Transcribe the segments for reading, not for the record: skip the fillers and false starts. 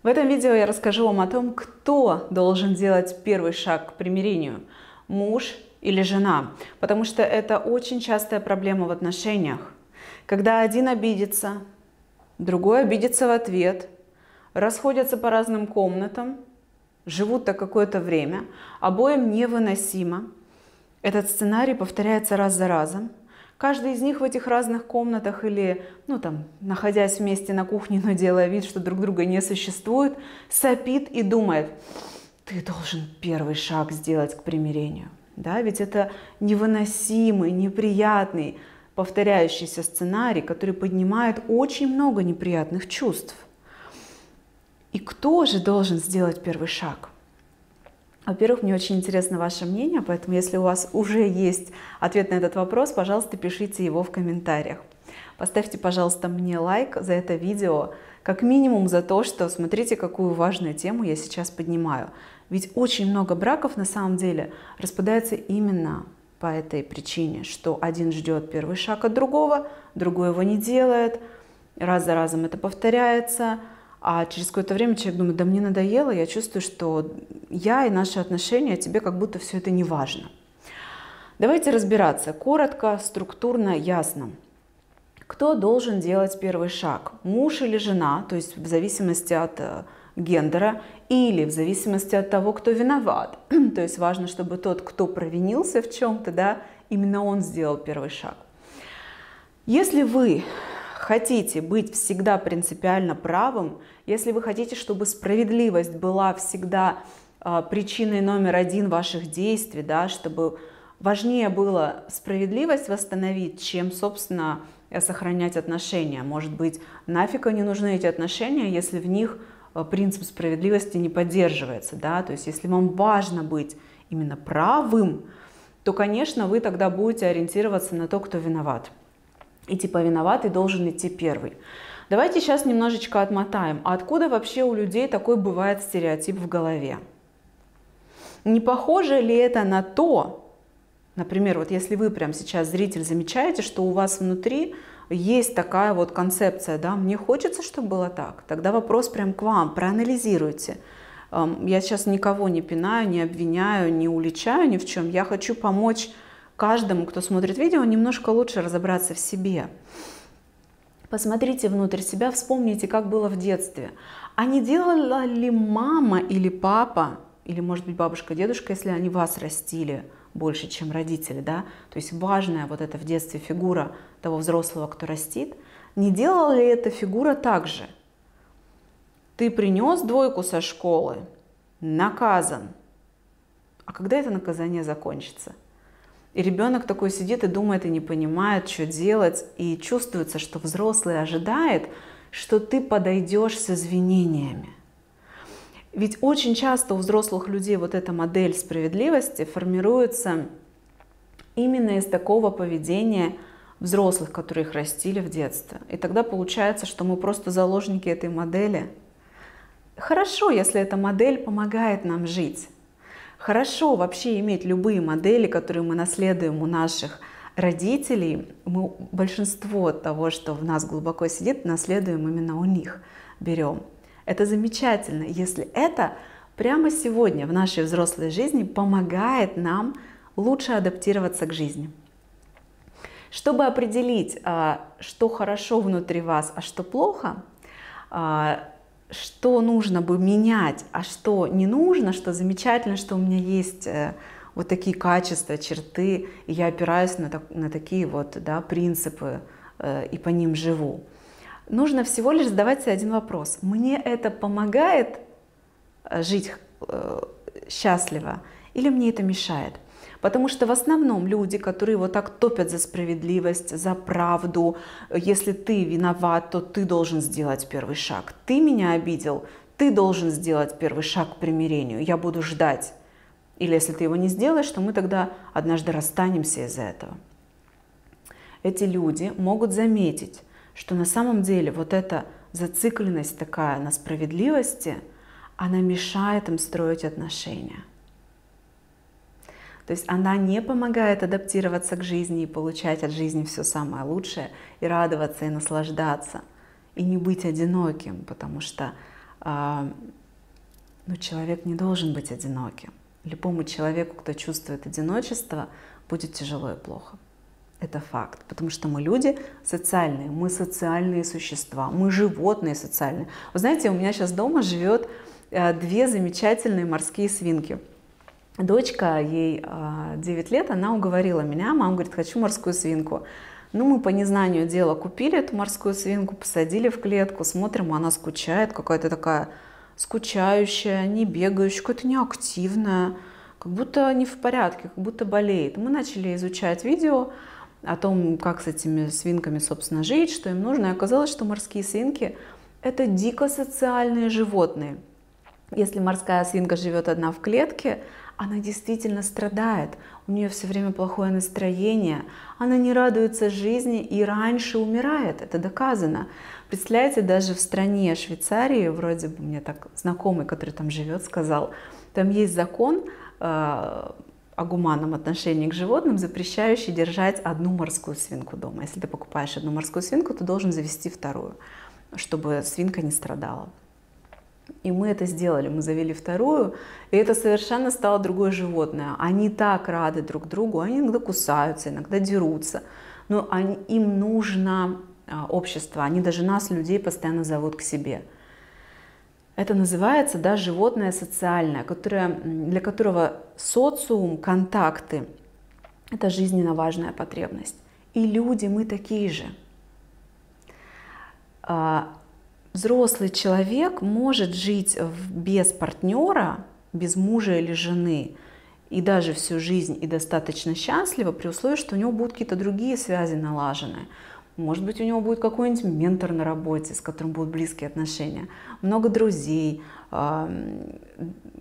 В этом видео я расскажу вам о том, кто должен делать первый шаг к примирению – муж или жена. Потому что это очень частая проблема в отношениях. Когда один обидится, другой обидится в ответ, расходятся по разным комнатам, живут так какое-то время, обоим невыносимо. Этот сценарий повторяется раз за разом. Каждый из них в этих разных комнатах или, находясь вместе на кухне, но делая вид, что друг друга не существует, сопит и думает: ты должен первый шаг сделать к примирению. Да? Ведь это невыносимый, неприятный, повторяющийся сценарий, который поднимает очень много неприятных чувств. И кто же должен сделать первый шаг? Во-первых, мне очень интересно ваше мнение, поэтому если у вас уже есть ответ на этот вопрос, пожалуйста, пишите его в комментариях. Поставьте, пожалуйста, мне лайк за это видео, как минимум за то, что смотрите, какую важную тему я сейчас поднимаю. Ведь очень много браков на самом деле распадается именно по этой причине, что один ждет первый шаг от другого, другой его не делает, раз за разом это повторяется. А через какое-то время человек думает: да мне надоело, я чувствую, что я и наши отношения, тебе как будто все это не важно. Давайте разбираться коротко, структурно, ясно. Кто должен делать первый шаг? Муж или жена, то есть в зависимости от гендера, или в зависимости от того, кто виноват. То есть важно, чтобы тот, кто провинился в чем-то, да, именно он сделал первый шаг. Если вы хотите быть всегда принципиально правым, если вы хотите, чтобы справедливость была всегда причиной номер один ваших действий, да, чтобы важнее было справедливость восстановить, чем, собственно, сохранять отношения. Может быть, нафиг не нужны эти отношения, если в них принцип справедливости не поддерживается. Да? То есть если вам важно быть именно правым, то, конечно, вы тогда будете ориентироваться на то, кто виноват. И типа виноватый должен идти первый. Давайте сейчас немножечко отмотаем. А откуда вообще у людей такой бывает стереотип в голове? Не похоже ли это на то, например, вот если вы прямо сейчас, зритель, замечаете, что у вас внутри есть такая вот концепция, да, мне хочется, чтобы было так, тогда вопрос прям к вам, проанализируйте. Я сейчас никого не пинаю, не обвиняю, не уличаю ни в чем. Я хочу помочь каждому, кто смотрит видео, немножко лучше разобраться в себе. Посмотрите внутрь себя, вспомните, как было в детстве. А не делала ли мама или папа, или, может быть, бабушка, дедушка, если они вас растили больше, чем родители, да? То есть важная вот эта в детстве фигура того взрослого, кто растит. Не делала ли эта фигура так же? Ты принес двойку со школы, наказан. А когда это наказание закончится? И ребенок такой сидит и думает, и не понимает, что делать. И чувствуется, что взрослый ожидает, что ты подойдешь с извинениями. Ведь очень часто у взрослых людей вот эта модель справедливости формируется именно из такого поведения взрослых, которые их растили в детстве. И тогда получается, что мы просто заложники этой модели. Хорошо, если эта модель помогает нам жить. Хорошо вообще иметь любые модели, которые мы наследуем у наших родителей. Мы большинство того, что в нас глубоко сидит, наследуем именно у них, берем. Это замечательно, если это прямо сегодня в нашей взрослой жизни помогает нам лучше адаптироваться к жизни. Чтобы определить, что хорошо внутри вас, а что плохо, что нужно бы менять, а что не нужно, что замечательно, что у меня есть вот такие качества, черты, и я опираюсь на такие вот, да, принципы и по ним живу. Нужно всего лишь задавать себе один вопрос. Мне это помогает жить счастливо или мне это мешает? Потому что в основном люди, которые вот так топят за справедливость, за правду, если ты виноват, то ты должен сделать первый шаг. Ты меня обидел, ты должен сделать первый шаг к примирению, я буду ждать. Или если ты его не сделаешь, то мы тогда однажды расстанемся из-за этого. Эти люди могут заметить, что на самом деле вот эта зацикленность такая на справедливости, она мешает им строить отношения. То есть она не помогает адаптироваться к жизни и получать от жизни все самое лучшее, и радоваться, и наслаждаться, и не быть одиноким, потому что Но человек не должен быть одиноким. Любому человеку, кто чувствует одиночество, будет тяжело и плохо. Это факт, потому что мы люди социальные, мы социальные существа, мы животные социальные. Вы знаете, у меня сейчас дома живет две замечательные морские свинки. Дочка, ей 9 лет, она уговорила меня, мама говорит, хочу морскую свинку. Ну, мы по незнанию дела купили эту морскую свинку, посадили в клетку, смотрим, она скучает, какая-то такая скучающая, не бегающая, какая-то неактивная, как будто не в порядке, как будто болеет. Мы начали изучать видео о том, как с этими свинками, собственно, жить, что им нужно. И оказалось, что морские свинки – это дико социальные животные. Если морская свинка живет одна в клетке, она действительно страдает, у нее все время плохое настроение, она не радуется жизни и раньше умирает, это доказано. Представляете, даже в стране Швейцарии, вроде бы мне так знакомый, который там живет, сказал, там есть закон о гуманном отношении к животным, запрещающий держать одну морскую свинку дома. Если ты покупаешь одну морскую свинку, ты должен завести вторую, чтобы свинка не страдала. И мы это сделали, мы завели вторую, и это совершенно стало другое животное. Они так рады друг другу, они иногда кусаются, иногда дерутся, но им нужно общество, они даже нас, людей, постоянно зовут к себе. Это называется, да, животное социальное, для которого социум, контакты – это жизненно важная потребность. И люди, мы такие же. Взрослый человек может жить без партнера, без мужа или жены, и даже всю жизнь, и достаточно счастливо, при условии, что у него будут какие-то другие связи налажены. Может быть, у него будет какой-нибудь ментор на работе, с которым будут близкие отношения, много друзей,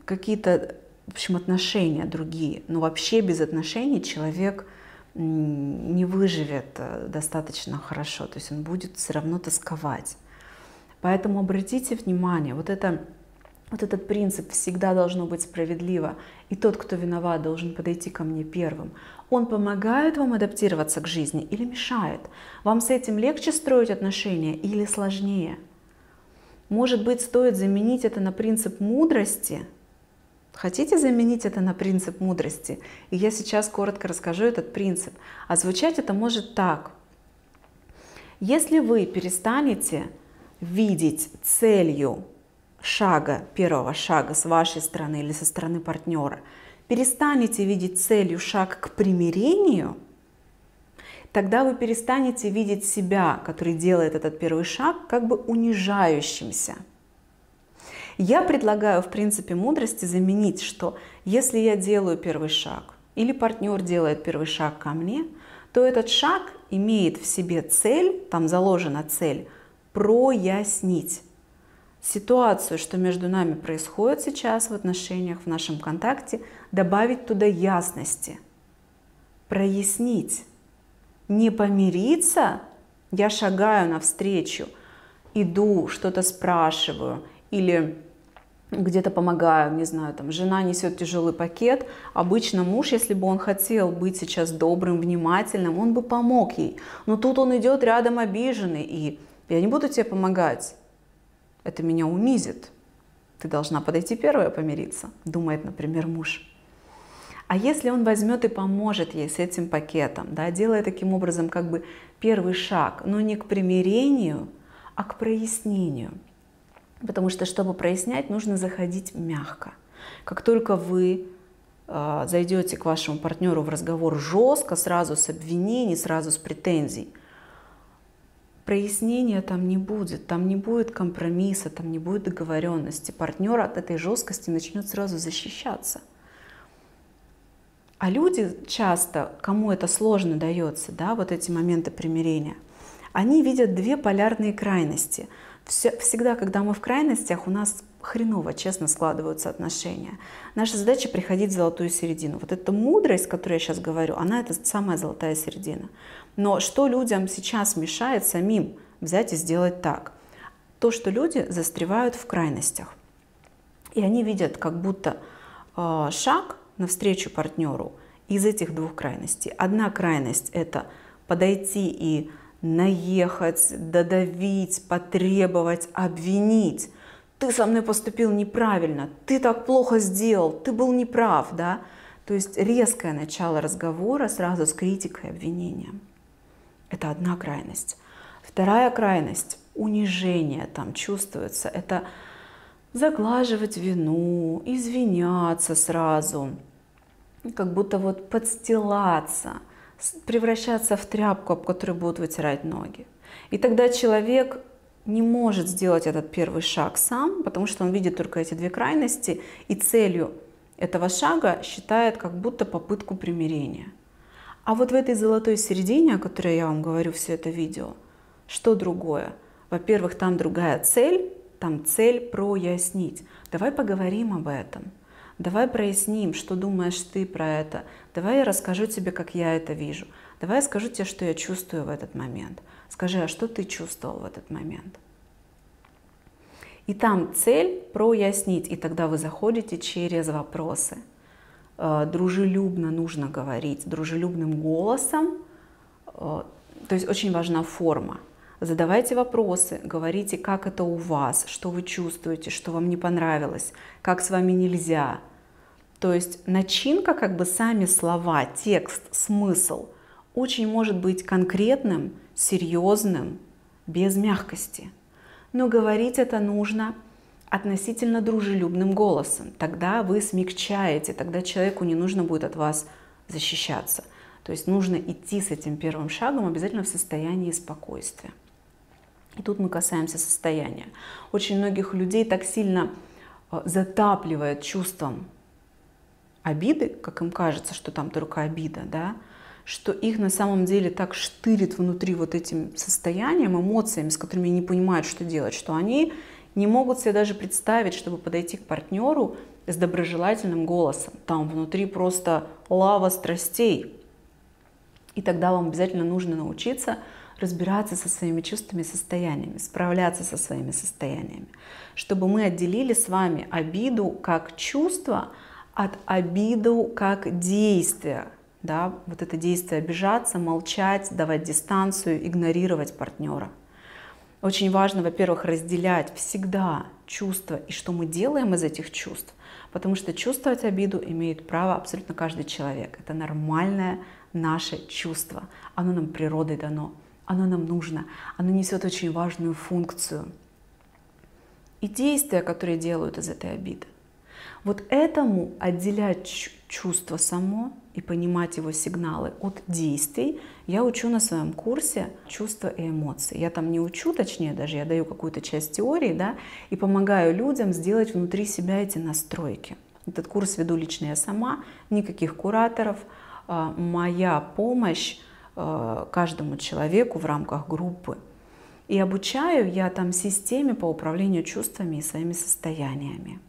какие-то, в общем, отношения другие. Но вообще без отношений человек не выживет достаточно хорошо, то есть он будет все равно тосковать. Поэтому обратите внимание, вот этот принцип всегда должно быть справедливо. И тот, кто виноват, должен подойти ко мне первым. Он помогает вам адаптироваться к жизни или мешает? Вам с этим легче строить отношения или сложнее? Может быть, стоит заменить это на принцип мудрости? Хотите заменить это на принцип мудрости? И я сейчас коротко расскажу этот принцип. А звучать это может так. Если вы перестанете видеть целью первого шага с вашей стороны или со стороны партнера, перестанете видеть целью шаг к примирению, тогда вы перестанете видеть себя, который делает этот первый шаг, как бы унижающимся. Я предлагаю в принципе мудрости заменить, что если я делаю первый шаг или партнер делает первый шаг ко мне, то этот шаг имеет в себе цель, там заложена цель, прояснить ситуацию, что между нами происходит сейчас в отношениях, в нашем контакте, добавить туда ясности, прояснить, не помириться, я шагаю навстречу, иду, что-то спрашиваю или где-то помогаю, не знаю, там жена несет тяжелый пакет, обычно муж, если бы он хотел быть сейчас добрым, внимательным, он бы помог ей, но тут он идет рядом обиженный, и я не буду тебе помогать, это меня унизит. Ты должна подойти первая помириться, думает, например, муж. А если он возьмет и поможет ей с этим пакетом, да, делая таким образом как бы первый шаг, но не к примирению, а к прояснению. Потому что, чтобы прояснять, нужно заходить мягко. Как только вы зайдете к вашему партнеру в разговор жестко, сразу с обвинений, сразу с претензий, прояснения там не будет компромисса, там не будет договоренности. Партнер от этой жесткости начнет сразу защищаться. А люди часто, кому это сложно дается, да, вот эти моменты примирения, они видят две полярные крайности. Всегда, когда мы в крайностях, у нас хреново, честно, складываются отношения. Наша задача приходить в золотую середину. Вот эта мудрость, о которой я сейчас говорю, она это самая золотая середина. Но что людям сейчас мешает самим взять и сделать так? То, что люди застревают в крайностях. И они видят как будто шаг навстречу партнеру из этих двух крайностей. Одна крайность – это подойти и наехать, додавить, потребовать, обвинить. ты со мной поступил неправильно, ты так плохо сделал, ты был неправ, да? То есть резкое начало разговора сразу с критикой и обвинением. Это одна крайность. Вторая крайность – унижение там чувствуется. Это заглаживать вину, извиняться сразу, как будто вот подстилаться, превращаться в тряпку, об которую будут вытирать ноги. И тогда человек не может сделать этот первый шаг сам, потому что он видит только эти две крайности, и целью этого шага считает как будто попытку примирения. А вот в этой золотой середине, о которой я вам говорю все это видео, что другое? Во-первых, там другая цель, там цель прояснить. Давай поговорим об этом. Давай проясним, что думаешь ты про это. Давай я расскажу тебе, как я это вижу. Давай я скажу тебе, что я чувствую в этот момент. Скажи, а что ты чувствовал в этот момент? И там цель прояснить, и тогда вы заходите через вопросы. Дружелюбно нужно говорить, дружелюбным голосом. То есть очень важна форма. Задавайте вопросы, говорите, как это у вас, что вы чувствуете, что вам не понравилось, как с вами нельзя. То есть начинка, как бы сами слова, текст, смысл очень может быть конкретным, серьезным, без мягкости. Но говорить это нужно относительно дружелюбным голосом. Тогда вы смягчаете, тогда человеку не нужно будет от вас защищаться. То есть нужно идти с этим первым шагом обязательно в состоянии спокойствия. И тут мы касаемся состояния. Очень многих людей так сильно затапливает чувством обиды, как им кажется, что там только обида, да, что их на самом деле так штырит внутри вот этим состоянием, эмоциями, с которыми не понимают, что делать, что они не могут себе даже представить, чтобы подойти к партнеру с доброжелательным голосом. Там внутри просто лава страстей. И тогда вам обязательно нужно научиться разбираться со своими чувствами и состояниями, справляться со своими состояниями, чтобы мы отделили с вами обиду как чувство от обиду как действия. Да? Вот это действие обижаться, молчать, давать дистанцию, игнорировать партнера. Очень важно, во-первых, разделять всегда чувства и что мы делаем из этих чувств, потому что чувствовать обиду имеет право абсолютно каждый человек. Это нормальное наше чувство, оно нам природой дано, оно нам нужно, оно несет очень важную функцию. И действия, которые делают из этой обиды. Вот этому отделять чувство само и понимать его сигналы от действий я учу на своем курсе «Чувства и эмоции». Я там не учу, точнее даже я даю какую-то часть теории, да, и помогаю людям сделать внутри себя эти настройки. Этот курс веду лично я сама, никаких кураторов. Моя помощь каждому человеку в рамках группы. И обучаю я там системе по управлению чувствами и своими состояниями.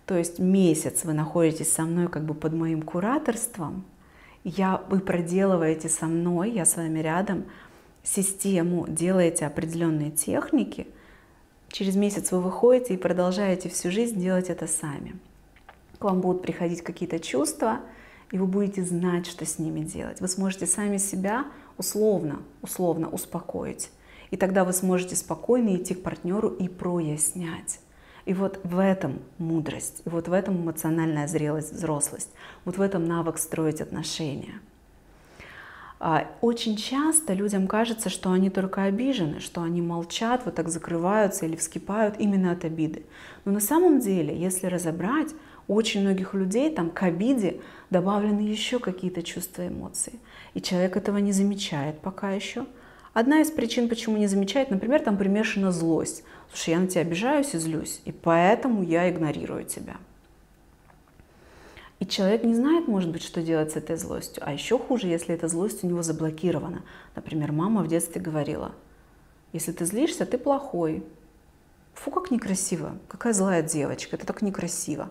То есть месяц вы находитесь со мной как бы под моим кураторством, вы проделываете со мной, я с вами рядом, систему, делаете определенные техники, через месяц вы выходите и продолжаете всю жизнь делать это сами. К вам будут приходить какие-то чувства, и вы будете знать, что с ними делать. Вы сможете сами себя условно успокоить. И тогда вы сможете спокойно идти к партнеру и прояснять. И вот в этом мудрость, и вот в этом эмоциональная зрелость, взрослость, вот в этом навык строить отношения. Очень часто людям кажется, что они только обижены, что они молчат, вот так закрываются или вскипают именно от обиды. Но на самом деле, если разобрать, у очень многих людей там к обиде добавлены еще какие-то чувства и эмоции. И человек этого не замечает пока еще. Одна из причин, почему не замечает, например, там примешана злость. Слушай, я на тебя обижаюсь и злюсь, и поэтому я игнорирую тебя. И человек не знает, может быть, что делать с этой злостью. А еще хуже, если эта злость у него заблокирована. Например, мама в детстве говорила: если ты злишься, ты плохой. Фу, как некрасиво, какая злая девочка, это так некрасиво.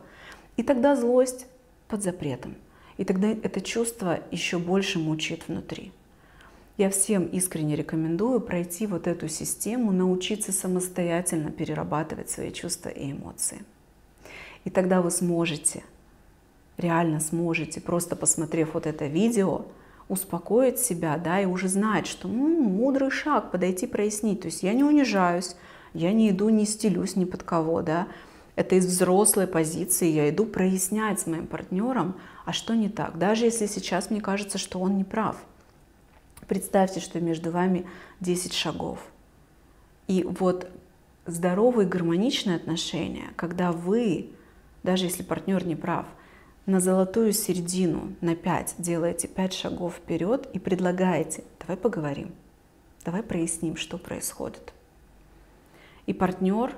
И тогда злость под запретом. И тогда это чувство еще больше мучает внутри. Я всем искренне рекомендую пройти вот эту систему, научиться самостоятельно перерабатывать свои чувства и эмоции. И тогда вы сможете, реально сможете, просто посмотрев вот это видео, успокоить себя, да, и уже знать, что мудрый шаг, подойти прояснить. То есть я не унижаюсь, Я не иду, не стелюсь ни под кого, да. Это из взрослой позиции я иду прояснять с моим партнером, а что не так. Даже если сейчас мне кажется, что он не прав. Представьте, что между вами 10 шагов. И вот здоровые гармоничные отношения, когда вы, даже если партнер не прав, на золотую середину, на 5 делаете 5 шагов вперед и предлагаете: давай поговорим, давай проясним, что происходит. И партнер,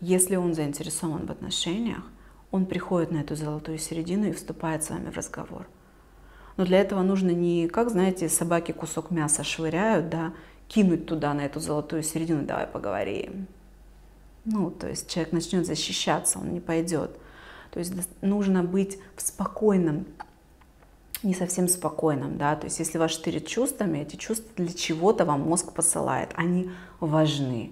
если он заинтересован в отношениях, он приходит на эту золотую середину и вступает с вами в разговор. Но для этого нужно не, как, знаете, собаки кусок мяса швыряют, да, кинуть туда, на эту золотую середину: давай поговорим. То есть человек начнет защищаться, он не пойдет. То есть нужно быть в спокойном, не совсем спокойном, да, то есть если вас штырит чувствами, эти чувства для чего-то вам мозг посылает, они важны.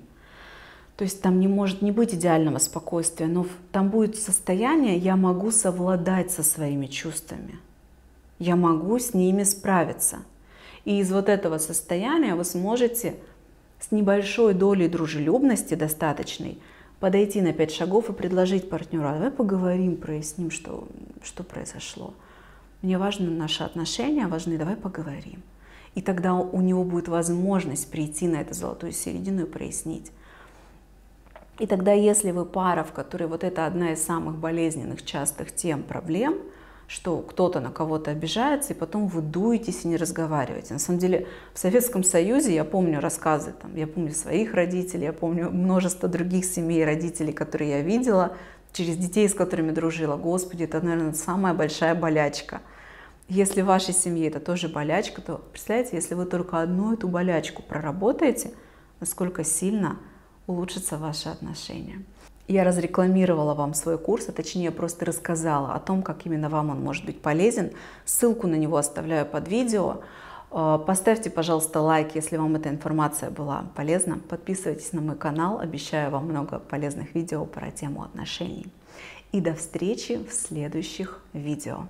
То есть там не может не быть идеального спокойствия, но там будет состояние: я могу совладать со своими чувствами, я могу с ними справиться. И из вот этого состояния вы сможете с небольшой долей дружелюбности достаточной подойти на 5 шагов и предложить партнеру: давай поговорим, проясним, что произошло. Мне важны наши отношения, важны, давай поговорим. И тогда у него будет возможность прийти на эту золотую середину и прояснить. И тогда, если вы пара, в которой вот это одна из самых болезненных, частых тем, проблем, что кто-то на кого-то обижается, и потом вы дуетесь и не разговариваете. На самом деле в Советском Союзе, я помню рассказы, я помню своих родителей, я помню множество других семей, родителей, которые я видела, через детей, с которыми дружила. Господи, это, наверное, самая большая болячка. Если в вашей семье это тоже болячка, то представляете, если вы только одну эту болячку проработаете, насколько сильно улучшатся ваши отношения. Я разрекламировала вам свой курс, а точнее просто рассказала о том, как именно вам он может быть полезен. Ссылку на него оставляю под видео. Поставьте, пожалуйста, лайк, если вам эта информация была полезна. Подписывайтесь на мой канал, обещаю вам много полезных видео про тему отношений. И до встречи в следующих видео.